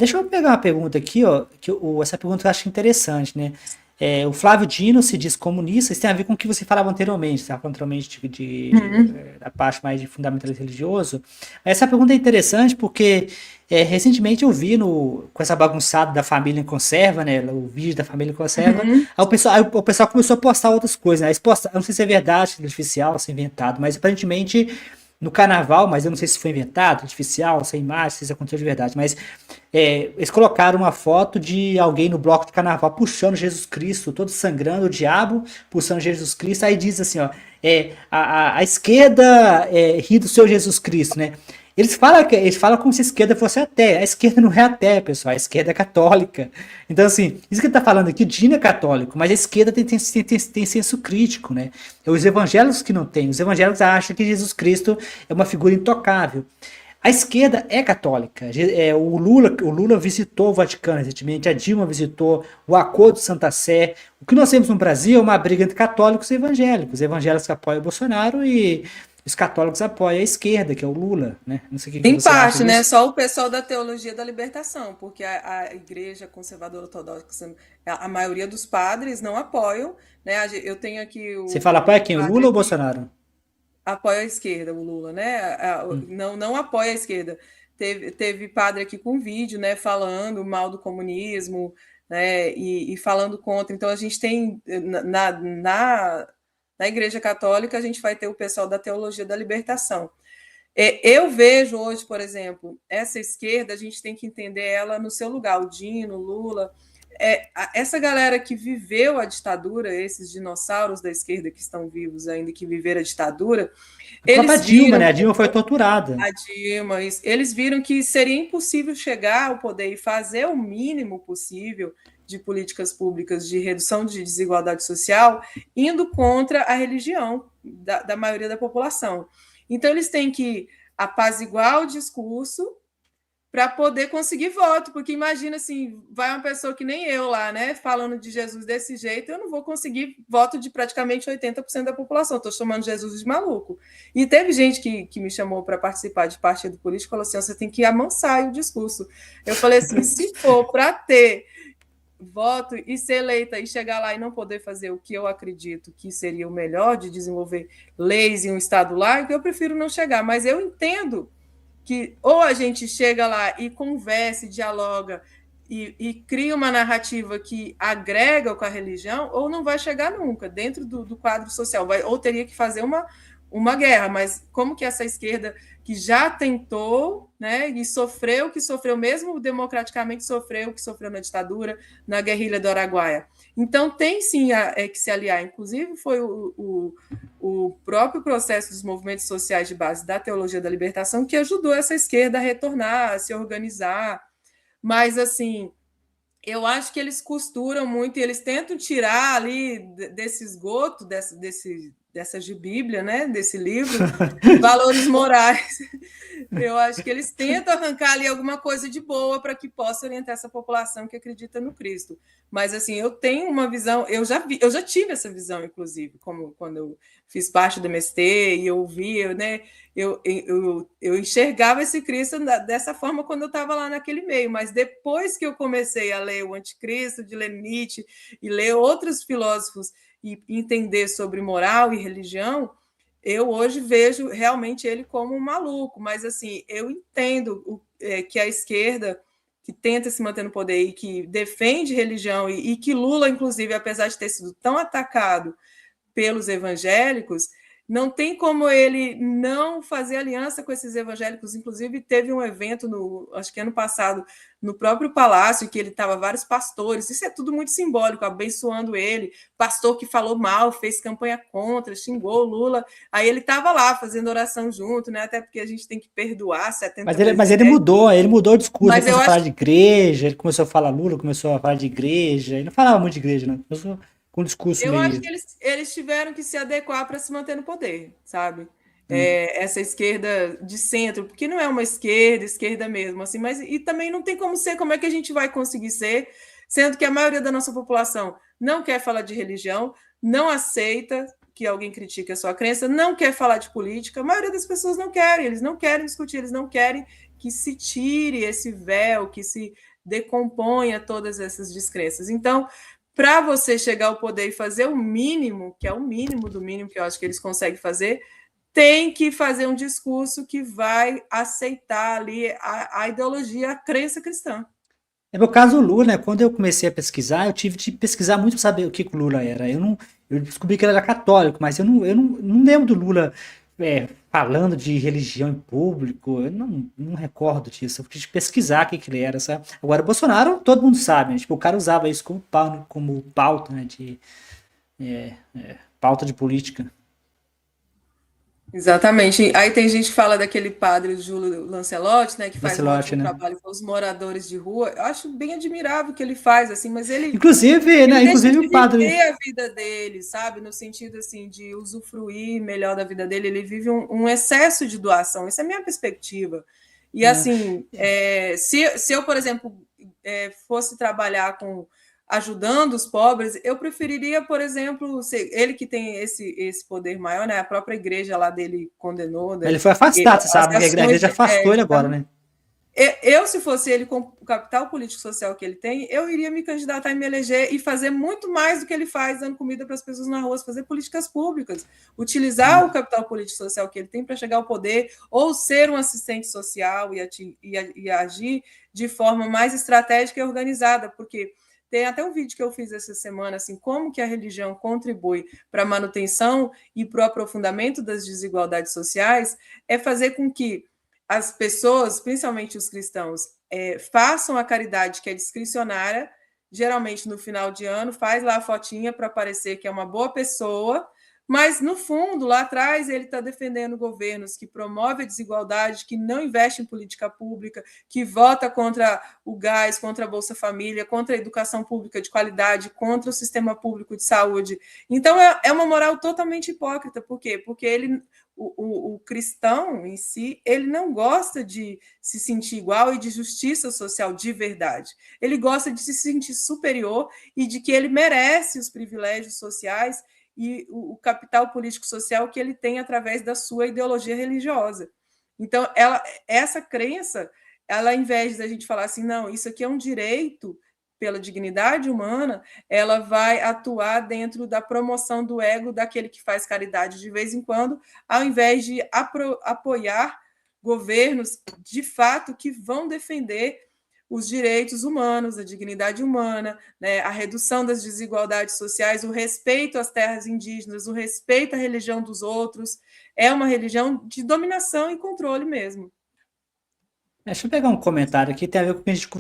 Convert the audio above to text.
Deixa eu pegar uma pergunta aqui, ó, essa pergunta eu acho interessante, né? O Flávio Dino se diz comunista, isso tem a ver com o que você falava anteriormente, você falava anteriormente Uhum. da parte mais de fundamentalismo religioso. Essa pergunta é interessante porque recentemente eu vi com essa bagunçada da família em conserva, né? O vídeo da família em conserva, Uhum. aí o pessoal começou a postar outras coisas, né? Eu não sei se é verdade, se é artificial, se é inventado, mas aparentemente no carnaval, mas eu não sei se foi inventado, artificial, sem imagem, se isso aconteceu de verdade, mas eles colocaram uma foto de alguém no bloco de carnaval puxando Jesus Cristo, todo sangrando, o diabo puxando Jesus Cristo. Aí diz assim, ó, a esquerda ri do seu Jesus Cristo, né? Eles falam como se a esquerda fosse ateia. A esquerda não é ateia, pessoal. A esquerda é católica. Então, assim, isso que ele está falando aqui, o Dino é católico, mas a esquerda tem senso crítico, né? É os evangélicos que não têm. Os evangélicos acham que Jesus Cristo é uma figura intocável. A esquerda é católica. O Lula visitou o Vaticano recentemente, a Dilma visitou o Acordo de Santa Sé. O que nós temos no Brasil é uma briga entre católicos e evangélicos. Os evangélicos apoiam o Bolsonaro e os católicos apoiam a esquerda, que é o Lula, né? Não sei o que Em você acha parte, né? disso. Só o pessoal da teologia da libertação, porque a igreja conservadora ortodoxa, a maioria dos padres não apoiam, né? Eu tenho aqui Você fala um apoia quem? O padre Lula ou o aqui, Bolsonaro? apoia a esquerda, o Lula, né? Não apoia a esquerda. Teve padre aqui com vídeo, né? Falando mal do comunismo, né? E falando contra. Então a gente tem na Igreja Católica a gente vai ter o pessoal da teologia da libertação. Eu vejo hoje, por exemplo, essa esquerda, a gente tem que entender ela no seu lugar, o Dino, o Lula. Essa galera que viveu a ditadura, esses dinossauros da esquerda que estão vivos ainda, que viveram a ditadura, A própria eles Dilma, viram né? A Dilma foi torturada. a Dilma, eles viram que seria impossível chegar ao poder e fazer o mínimo possível de políticas públicas de redução de desigualdade social, indo contra a religião da maioria da população. Então, eles têm que apaziguar o discurso para poder conseguir voto, porque imagina assim, vai uma pessoa que nem eu lá, né, falando de Jesus desse jeito, eu não vou conseguir voto de praticamente 80% da população, estou chamando Jesus de maluco. E teve gente que me chamou para participar de partido político, falou assim, você tem que amansar o discurso. Eu falei assim, se for para ter voto e ser eleita e chegar lá e não poder fazer o que eu acredito que seria o melhor de desenvolver leis em um estado laico, eu prefiro não chegar, mas eu entendo que ou a gente chega lá e conversa, dialoga e cria uma narrativa que agrega com a religião, ou não vai chegar nunca dentro do quadro social, ou teria que fazer uma guerra, mas como que essa esquerda que já tentou, né, e sofreu o que sofreu, mesmo democraticamente sofreu o que sofreu na ditadura, na guerrilha do Araguaia. Então tem sim que se aliar, inclusive foi o próprio processo dos movimentos sociais de base da teologia da libertação que ajudou essa esquerda a retornar, a se organizar. Mas, assim, eu acho que eles costuram muito e eles tentam tirar ali desse esgoto, dessa de Bíblia, né? Desse livro, valores morais. Eu acho que eles tentam arrancar ali alguma coisa de boa para que possa orientar essa população que acredita no Cristo. Mas assim, eu tenho uma visão, eu já tive essa visão, inclusive, como quando eu fiz parte do MST e eu via, né? Eu enxergava esse Cristo dessa forma quando eu estava lá naquele meio, mas depois que eu comecei a ler o Anticristo de Nietzsche e ler outros filósofos e entender sobre moral e religião, eu hoje vejo realmente ele como um maluco, mas assim, eu entendo que a esquerda que tenta se manter no poder e que defende religião e que Lula, inclusive, apesar de ter sido tão atacado pelos evangélicos, não tem como ele não fazer aliança com esses evangélicos. Inclusive, teve um evento, acho que ano passado, no próprio palácio, que ele estava vários pastores. Isso é tudo muito simbólico, abençoando ele. Pastor que falou mal, fez campanha contra, xingou o Lula. Aí ele estava lá fazendo oração junto, né? Até porque a gente tem que perdoar Mas 70 ele, mas vezes ele 7. mudou, ele mudou o discurso, ele Mas eu começou a falar acho de igreja, ele começou a falar Lula, começou a falar de igreja, ele não falava muito de igreja, não. Começou com um discurso Eu acho meio. que eles tiveram que se adequar para se manter no poder, sabe? Hum. Essa esquerda de centro, porque não é uma esquerda mesmo, assim, mas e também não tem como ser, como é que a gente vai conseguir ser, sendo que a maioria da nossa população não quer falar de religião, não aceita que alguém critique a sua crença, não quer falar de política, a maioria das pessoas não querem, eles não querem discutir, eles não querem que se tire esse véu, que se decomponha todas essas descrenças. Então, para você chegar ao poder e fazer o mínimo, que é o mínimo do mínimo que eu acho que eles conseguem fazer, tem que fazer um discurso que vai aceitar ali a ideologia, a crença cristã. É meu caso o Lula, né? Quando eu comecei a pesquisar, eu tive de pesquisar muito para saber o que o Lula era. Eu descobri que ele era católico, mas eu não lembro do Lula falando de religião em público. Eu não recordo disso. Eu tive de pesquisar o que ele era, sabe? Agora, o Bolsonaro, todo mundo sabe, né? Tipo, o cara usava isso como pauta, né? Pauta de política. Exatamente. Aí tem gente que fala daquele padre Júlio Lancelotti, né, que faz um Lancelotti, ótimo né? trabalho com os moradores de rua. Eu acho bem admirável o que ele faz, assim, mas Inclusive, ele né? deixa Inclusive de o padre. viver a vida dele, sabe? No sentido, assim, de usufruir melhor da vida dele. Ele vive um excesso de doação. Essa é a minha perspectiva. E, É, assim, se eu, por exemplo, fosse trabalhar com ajudando os pobres, eu preferiria, por exemplo, ele que tem esse poder maior, né? A própria igreja lá dele condenou, mas né? ele foi afastado, você As sabe, né? Que a ações, igreja afastou ele agora, né? eu, se fosse ele com o capital político-social que ele tem, eu iria me candidatar e me eleger e fazer muito mais do que ele faz, dando comida para as pessoas na rua, fazer políticas públicas, utilizar o capital político-social que ele tem para chegar ao poder, ou ser um assistente social e agir de forma mais estratégica e organizada, porque tem até um vídeo que eu fiz essa semana, assim, como que a religião contribui para a manutenção e para o aprofundamento das desigualdades sociais, é fazer com que as pessoas, principalmente os cristãos, façam a caridade que é discricionária, geralmente no final de ano, faz lá a fotinha para parecer que é uma boa pessoa, mas no fundo, lá atrás, ele está defendendo governos que promovem a desigualdade, que não investem em política pública, que vota contra o gás, contra a Bolsa Família, contra a educação pública de qualidade, contra o sistema público de saúde. Então, é uma moral totalmente hipócrita. Por quê? Porque o cristão em si, ele não gosta de se sentir igual e de justiça social de verdade. Ele gosta de se sentir superior e de que ele merece os privilégios sociais e o capital político-social que ele tem através da sua ideologia religiosa. Então, essa crença, ela, ao invés de a gente falar assim, não, isso aqui é um direito pela dignidade humana, ela vai atuar dentro da promoção do ego daquele que faz caridade de vez em quando, ao invés de apoiar governos de fato que vão defender os direitos humanos, a dignidade humana, né, a redução das desigualdades sociais, o respeito às terras indígenas, o respeito à religião dos outros. É uma religião de dominação e controle mesmo. Deixa eu pegar um comentário aqui, tem a ver com o que a gente